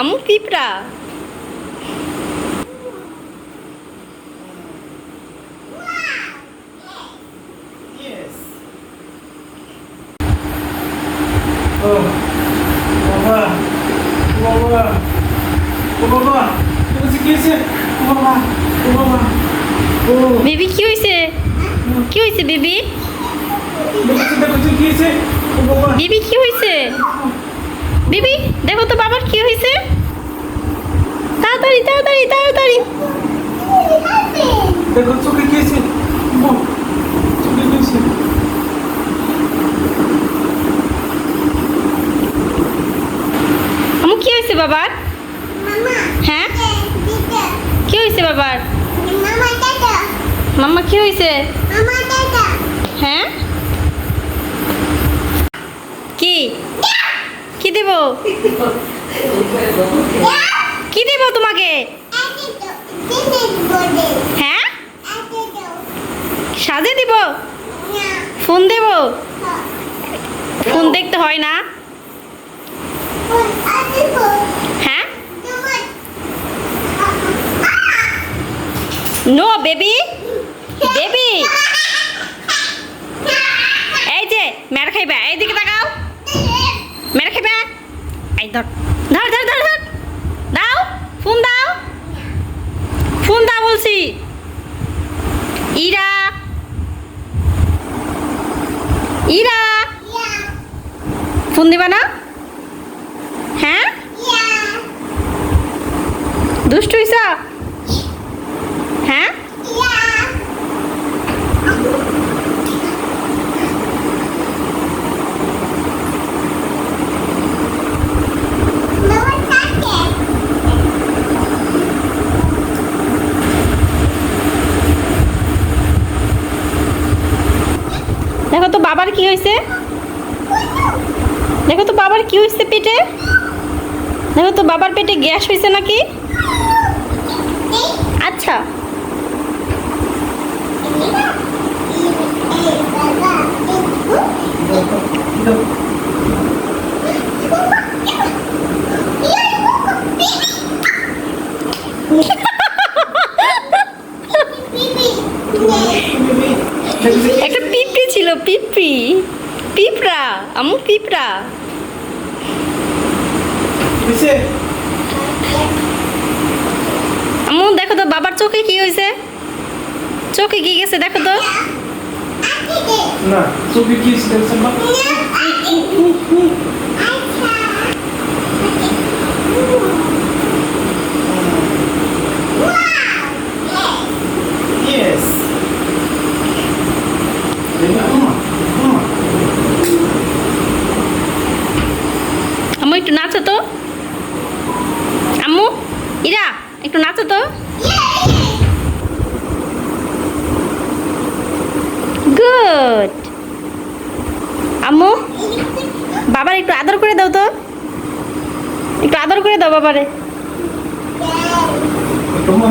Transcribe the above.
আম্মু পিঁপড়া। বেবি কি হয়েছে? কি হয়েছে বেবি? বেবি কি হয়েছে? বেবি দেখো তো বাবার কি হয়েছে? তাড়াতাড়ি তাড়াতাড়ি তাড়াতাড়ি। দেখো চোখে কি হয়েছে? চোখে কি হয়েছে? আম্মু কি হয়েছে বাবার? হ্যাঁ কি হয়েছে বাবার? মাম্মা কি হয়েছে? হ্যাঁ কি কি দেব? কি দেব তোমাকে? হ্যাঁ সাজে দিব? ফোন দেব? ফোন দেখতে হয় না? হ্যাঁ নো বেবি বেবি। এই যে মেরে খাইবে, এইদিকে তাকাও। মেরে খাইবে, এই ধর ধর ধর ধর ধর। দাও ফোন দাও, ফোন দাও বলছি। ইরা ইরা ফোন দিবা না? হ্যাঁ দুষ্টু হইছা? হ্যাঁ দেখো তো বাবার কি হয়েছে? দেখো তো বাবার কি হয়েছে পেটে? দেখো তো বাবার পেটে গ্যাস হয়েছে নাকি? আচ্ছা একটা পিঁপড়ে ছিল, পিঁপড়ি পিঁপড়া। আম্মু পিঁপড়া। আম্মু দেখো তো বাবার চোখে কি হয়েছে? চোখে কি গেছে দেখো তো? না চোখে কি হয়েছে? আম্মু একটু নাচো তো। আম্মু ইরা একটু নাচো তো। গুড। আম্মু বাবার একটু আদর করে দাও তো, একটু আদর করে দাও বাবারে। তোমার